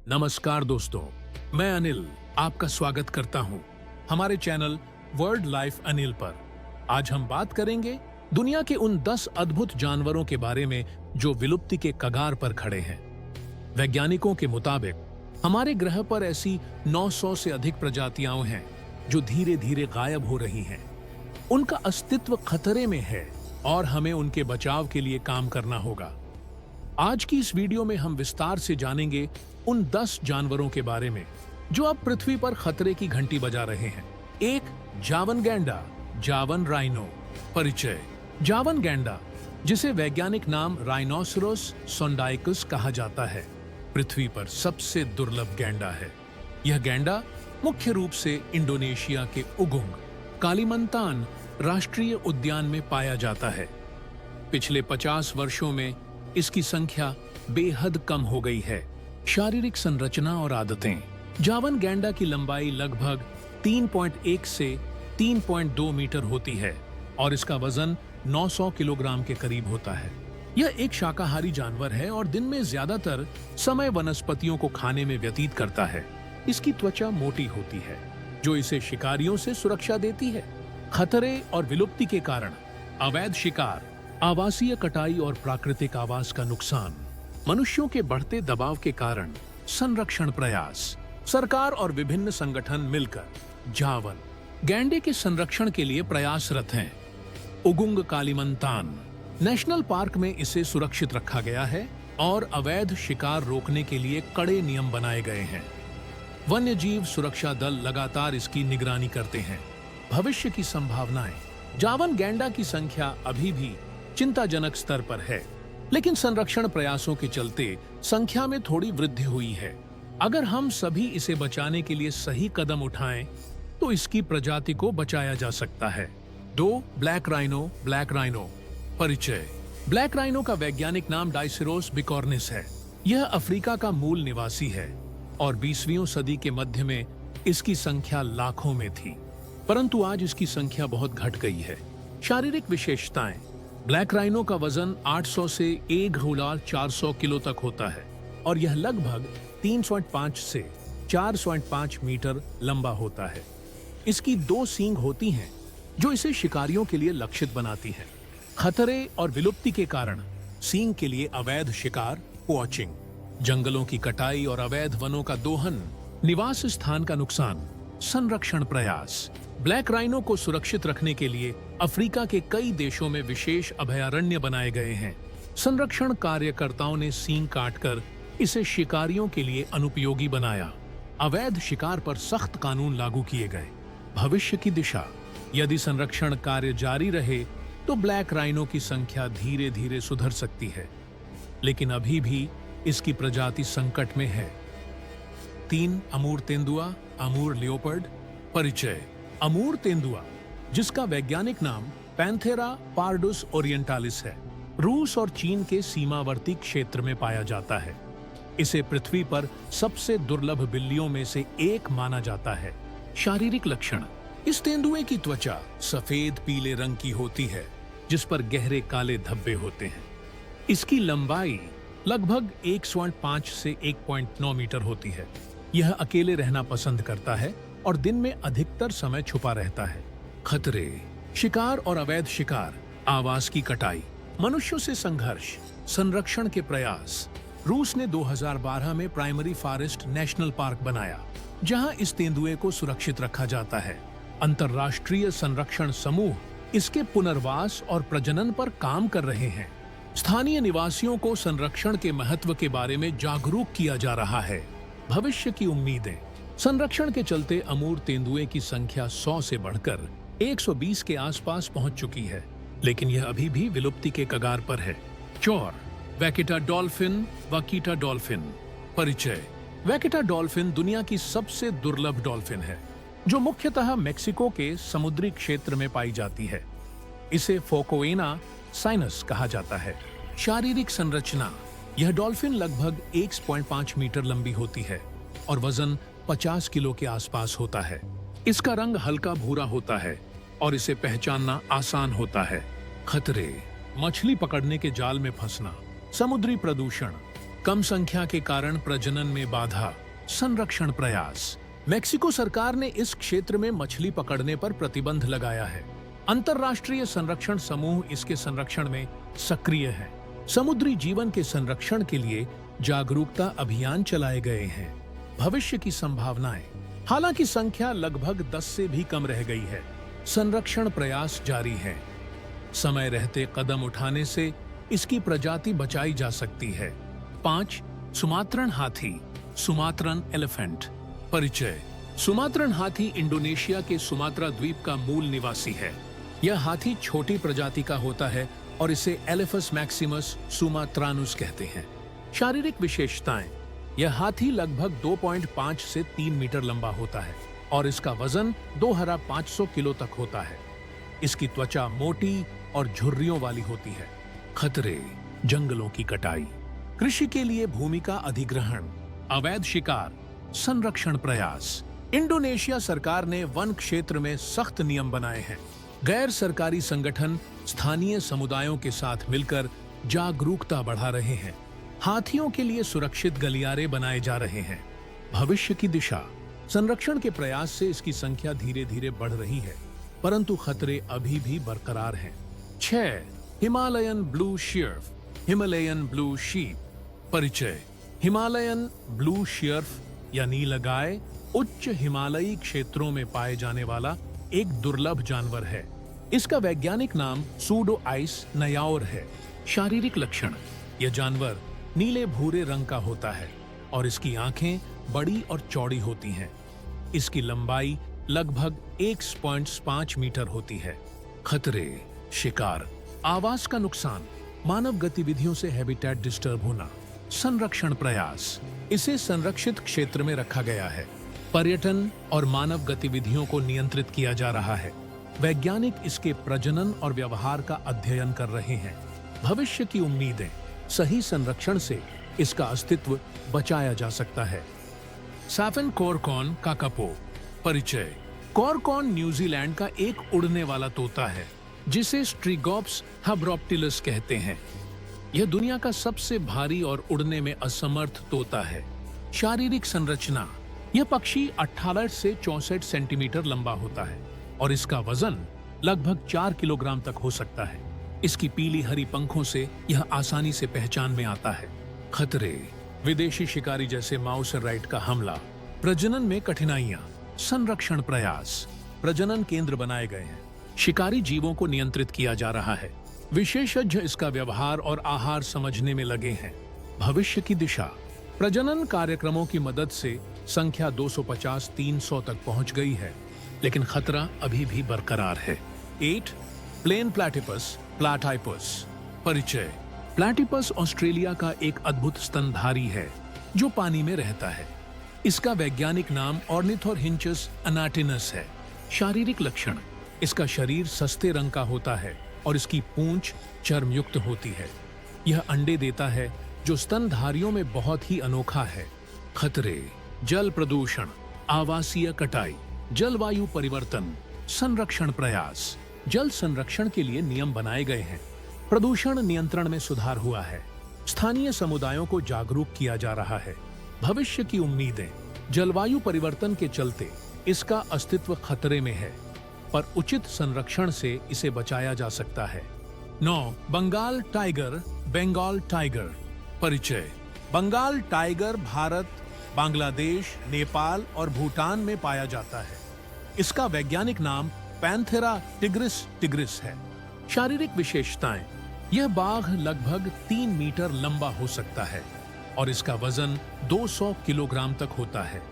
नमस्कार दोस्तों, मैं अनिल आपका स्वागत करता हूं हमारे चैनल वर्ल्ड लाइफ अनिल पर। आज हम बात करेंगे दुनिया के उन 10 अद्भुत जानवरों के बारे में जो विलुप्ति के कगार पर खड़े हैं। वैज्ञानिकों के मुताबिक हमारे ग्रह पर ऐसी 900 से अधिक प्रजातियां हैं जो धीरे धीरे गायब हो रही हैं। उनका अस्तित्व खतरे में है और हमें उनके बचाव के लिए काम करना होगा। आज की इस वीडियो में हम विस्तार से जानेंगे उन 10 जानवरों के बारे में जो अब पृथ्वी पर खतरे की घंटी बजा रहे हैं। एक, जावन गैंडा, जावन राइनो। परिचय। जावन गैंडा, जिसे वैज्ञानिक नाम राइनोसेरोस सोंडाइकस कहा जाता है, पृथ्वी पर सबसे दुर्लभ गैंडा है। यह गैंडा मुख्य रूप से इंडोनेशिया के उगुंग कालीमंतान राष्ट्रीय उद्यान में पाया जाता है। पिछले 50 वर्षों में इसकी संख्या बेहद कम हो गई है। शारीरिक संरचना और आदतें। जावन गैंडा की लंबाई लगभग 3.1 से 3.2 मीटर होती है और इसका वजन 900 किलोग्राम के करीब होता है। यह एक शाकाहारी जानवर है और दिन में ज्यादातर समय वनस्पतियों को खाने में व्यतीत करता है। इसकी त्वचा मोटी होती है जो इसे शिकारियों से सुरक्षा देती है। खतरे और विलुप्ति के कारण। अवैध शिकार, आवासीय कटाई और प्राकृतिक आवास का नुकसान। मनुष्यों के बढ़ते दबाव के कारण संरक्षण प्रयास। सरकार और विभिन्न संगठन मिलकर जावन गैंडे के संरक्षण के लिए प्रयासरत हैं। उगुंग कालीमंतान नेशनल पार्क में इसे सुरक्षित रखा गया है और अवैध शिकार रोकने के लिए कड़े नियम बनाए गए हैं। वन्यजीव सुरक्षा दल लगातार इसकी निगरानी करते हैं। भविष्य की संभावनाएं। जावन गैंडा की संख्या अभी भी चिंताजनक स्तर पर है, लेकिन संरक्षण प्रयासों के चलते संख्या में थोड़ी वृद्धि हुई है। अगर हम सभी इसे बचाने के लिए सही कदम उठाएं, तो इसकी प्रजाति को बचाया जा सकता है। 2, ब्लैक राइनो। Black rhino. परिचय। ब्लैक राइनो का वैज्ञानिक नाम डाइसिरोस बिकॉर्निस है। यह अफ्रीका का मूल निवासी है और 20वीं सदी के मध्य में इसकी संख्या लाखों में थी, परंतु आज इसकी संख्या बहुत घट गई है। शारीरिक विशेषताएं। ब्लैक राइनो का वजन 800 से 1,400 किलो तक होता है और यह लगभग 3.5 से 4.5 मीटर लंबा होता है। इसकी 2 सींग होती हैं जो इसे शिकारियों के लिए लक्षित बनाती है। खतरे और विलुप्ति के कारण। सींग के लिए अवैध शिकार, पोचिंग, जंगलों की कटाई और अवैध वनों का दोहन। निवास स्थान का नुकसान। संरक्षण प्रयास। ब्लैक राइनो को सुरक्षित रखने के लिए अफ्रीका के कई देशों में विशेष अभयारण्य बनाए गए हैं। संरक्षण कार्यकर्ताओं ने सींग काटकर इसे शिकारियों के लिए अनुपयोगी बनाया। अवैध शिकार पर सख्त कानून लागू किए गए। भविष्य की दिशा। यदि संरक्षण कार्य जारी रहे तो ब्लैक राइनो की संख्या धीरे धीरे सुधर सकती है, लेकिन अभी भी इसकी प्रजाति संकट में है। 3, अमूर तेंदुआ, अमूर लियोपर्ड। परिचय। अमूर तेंदुआ, जिसका वैज्ञानिक नाम पैंथेरा पार्डुस ओरिएंटालिस है, रूस और चीन के सीमावर्ती क्षेत्र में पाया जाता है। इसे पृथ्वी पर सबसे दुर्लभ बिल्लियों में से एक माना जाता है। शारीरिक लक्षण। इस तेंदुए की त्वचा सफेद पीले रंग की होती है जिस पर गहरे काले धब्बे होते हैं। इसकी लंबाई लगभग 1.5 से 1.9 मीटर होती है। यह अकेले रहना पसंद करता है और दिन में अधिकतर समय छुपा रहता है। खतरे। शिकार और अवैध शिकार, आवास की कटाई, मनुष्यों से संघर्ष, संरक्षण के प्रयास। रूस ने 2012 में प्राइमरी फॉरेस्ट नेशनल पार्क बनाया जहां इस तेंदुए को सुरक्षित रखा जाता है। अंतर्राष्ट्रीय संरक्षण समूह इसके पुनर्वास और प्रजनन पर काम कर रहे हैं। स्थानीय निवासियों को संरक्षण के महत्व के बारे में जागरूक किया जा रहा है। भविष्य की उम्मीदें। संरक्षण के चलते अमूर तेंदुए की संख्या 100 से बढ़कर 120 के आसपास पहुंच चुकी है, लेकिन यह अभी भी विलुप्ति के कगार पर है। 4, वैकिटा डॉल्फिन, वाकिटा डॉल्फिन। परिचय। वैकिटा डॉल्फिन दुनिया की सबसे दुर्लभ डॉल्फिन है जो मुख्यतः मेक्सिको के समुद्री क्षेत्र में पाई जाती है। इसे फोकोएना साइनस कहा जाता है। शारीरिक संरचना। यह डॉल्फिन लगभग 1.5 मीटर लंबी होती है और वजन 50 किलो के आसपास होता है। इसका रंग हल्का भूरा होता है और इसे पहचानना आसान होता है। खतरे। मछली पकड़ने के जाल में फंसना, समुद्री प्रदूषण, कम संख्या के कारण प्रजनन में बाधा, संरक्षण प्रयास। मेक्सिको सरकार ने इस क्षेत्र में मछली पकड़ने पर प्रतिबंध लगाया है। अंतर्राष्ट्रीय संरक्षण समूह इसके संरक्षण में सक्रिय है। समुद्री जीवन के संरक्षण के लिए जागरूकता अभियान चलाए गए हैं। भविष्य की संभावनाएं, हालांकि संख्या लगभग 10 से भी कम रह गई है। संरक्षण प्रयास जारी है। समय रहते कदम उठाने से इसकी प्रजाति बचाई जा सकती है। 5. सुमात्रन हाथी, सुमात्रन एलिफेंट। परिचय। सुमात्रन हाथी इंडोनेशिया के सुमात्रा द्वीप का मूल निवासी है। यह हाथी छोटी प्रजाति का होता है और इसे एलिफस मैक्सिमस सुमात्रानुस कहते हैं। शारीरिक विशेषताएं, यह हाथी लगभग 2.5 से 3 मीटर लंबा होता है और इसका वजन 2500 किलो तक होता है। इसकी त्वचा मोटी और झुर्रियों वाली होती है। खतरे, जंगलों की कटाई, कृषि के लिए भूमि का अधिग्रहण, अवैध शिकार, संरक्षण प्रयास। इंडोनेशिया सरकार ने वन क्षेत्र में सख्त नियम बनाए हैं। गैर सरकारी संगठन स्थानीय समुदायों के साथ मिलकर जागरूकता बढ़ा रहे हैं। हाथियों के लिए सुरक्षित गलियारे बनाए जा रहे हैं। भविष्य की दिशा, संरक्षण के प्रयास से इसकी संख्या धीरे धीरे बढ़ रही है, परंतु खतरे अभी भी बरकरार हैं। 6. हिमालयन ब्लू शिर्फ, हिमालयन ब्लू शीप। परिचय। हिमालयन ब्लू शिर्फ या नीलगाय उच्च हिमालयी क्षेत्रों में पाए जाने वाला एक दुर्लभ जानवर है। इसका वैज्ञानिक नाम सूडो आइस नयाओर है। शारीरिक लक्षण, यह जानवर नीले भूरे रंग का होता है और इसकी आंखें बड़ी और चौड़ी होती हैं। इसकी लंबाई लगभग 1.5 मीटर होती है। खतरे, शिकार, आवास का नुकसान, मानव गतिविधियों से हैबिटेट डिस्टर्ब होना, संरक्षण प्रयास। इसे संरक्षित क्षेत्र में रखा गया है। पर्यटन और मानव गतिविधियों को नियंत्रित किया जा रहा है। वैज्ञानिक इसके प्रजनन और व्यवहार का अध्ययन कर रहे हैं। भविष्य की उम्मीदें, सही संरक्षण से इसका अस्तित्व बचाया जा सकता है। सैफन कॉरकॉन काकापो। परिचय। कॉरकॉन न्यूजीलैंड का एक उड़ने वाला तोता है जिसे स्ट्रिगोप्स हब्रोप्टिलस कहते हैं। यह दुनिया का सबसे भारी और उड़ने में असमर्थ तोता है। शारीरिक संरचना, यह पक्षी 18 से 64 सेंटीमीटर लंबा होता है और इसका वजन लगभग 4 किलोग्राम तक हो सकता है। इसकी पीली हरी पंखों से यह आसानी से पहचान में आता है। खतरे, विदेशी शिकारी जैसे माउस राइट का हमला, प्रजनन में कठिनाइयां, संरक्षण प्रयास। प्रजनन केंद्र बनाए गए हैं। शिकारी जीवों को नियंत्रित किया जा रहा है। विशेषज्ञ इसका व्यवहार और आहार समझने में लगे हैं। भविष्य की दिशा, प्रजनन कार्यक्रमों की मदद से संख्या 250-300 तक पहुंच गई है, लेकिन खतरा अभी भी बरकरार है। 8. प्लेन प्लैटिपस, प्लैटाइपस। परिचय। प्लैटिपस ऑस्ट्रेलिया का एक अद्भुत स्तनधारी है जो पानी में रहता है। इसका वैज्ञानिक नाम ऑर्निथोरहिंचस अनाटिनस है। शारीरिक लक्षण, इसका शरीर सस्ते रंग का होता है और इसकी पूंछ चर्मयुक्त होती है। यह अंडे देता है जो स्तनधारियों में बहुत ही अनोखा है। खतरे, जल प्रदूषण, आवासीय कटाई, जलवायु परिवर्तन, संरक्षण प्रयास। जल संरक्षण के लिए नियम बनाए गए हैं। प्रदूषण नियंत्रण में सुधार हुआ है। स्थानीय समुदायों को जागरूक किया जा रहा है। भविष्य की उम्मीदें, जलवायु परिवर्तन के चलते इसका अस्तित्व खतरे में है, पर उचित संरक्षण से इसे बचाया जा सकता है। 9. Bengal tiger, Bengal tiger. परिचय। बंगाल टाइगर भारत, बांग्लादेश, नेपाल और भूटान में पाया जाता है। इसका वैज्ञानिक नाम पैंथेरा टिग्रिस टिग्रिस है। शारीरिक विशेषताएं, यह बाघ लगभग 3 मीटर लंबा हो सकता है और इसका वजन 200 किलोग्राम तक होता है।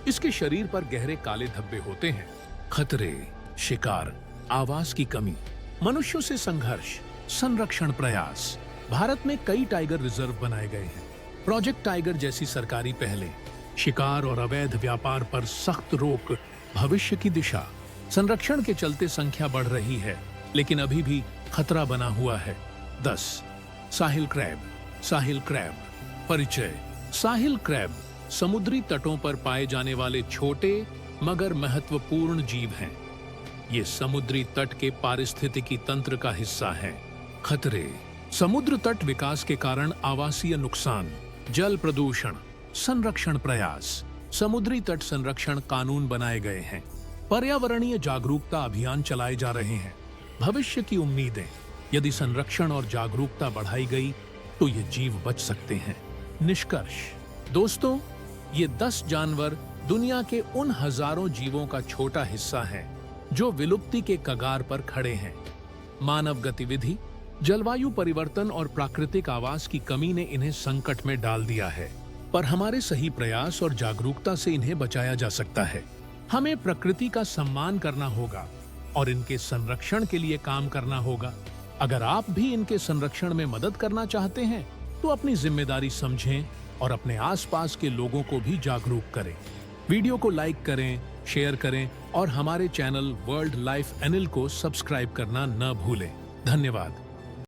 इसके शरीर पर गहरे काले धब्बे होते हैं। खतरे, शिकार, आवास की कमी, मनुष्यों से संघर्ष, संरक्षण प्रयास। भारत में कई टाइगर रिजर्व बनाए गए हैं। प्रोजेक्ट टाइगर जैसी सरकारी पहलें, शिकार और अवैध व्यापार पर सख्त रोक। भविष्य की दिशा, संरक्षण के चलते संख्या बढ़ रही है, लेकिन अभी भी खतरा बना हुआ है। 10. साहिल क्रैब, साहिल क्रैब। परिचय। साहिल क्रैब समुद्री तटों पर पाए जाने वाले छोटे मगर महत्वपूर्ण जीव हैं। ये समुद्री तट के पारिस्थितिकी तंत्र का हिस्सा हैं। खतरे, समुद्र तट विकास के कारण आवासीय नुकसान, जल प्रदूषण संरक्षण प्रयास, समुद्री तट संरक्षण कानून बनाए गए हैं, पर्यावरणीय जागरूकता अभियान चलाए जा रहे हैं। भविष्य की उम्मीदें, यदि संरक्षण और जागरूकता बढ़ाई गई तो ये जीव बच सकते हैं। निष्कर्ष दोस्तों, ये 10 जानवर दुनिया के उन हजारों जीवों का छोटा हिस्सा है जो विलुप्ति के कगार पर खड़े हैं। मानव गतिविधि, जलवायु परिवर्तन और प्राकृतिक आवास की कमी ने इन्हें संकट में डाल दिया है, पर हमारे सही प्रयास और जागरूकता से इन्हें बचाया जा सकता है। हमें प्रकृति का सम्मान करना होगा और इनके संरक्षण के लिए काम करना होगा। अगर आप भी इनके संरक्षण में मदद करना चाहते हैं तो अपनी जिम्मेदारी समझें और अपने आसपास के लोगों को भी जागरूक करें। वीडियो को लाइक करें, शेयर करें और हमारे चैनल वर्ल्ड लाइफ अनिल को सब्सक्राइब करना न भूलें। धन्यवाद।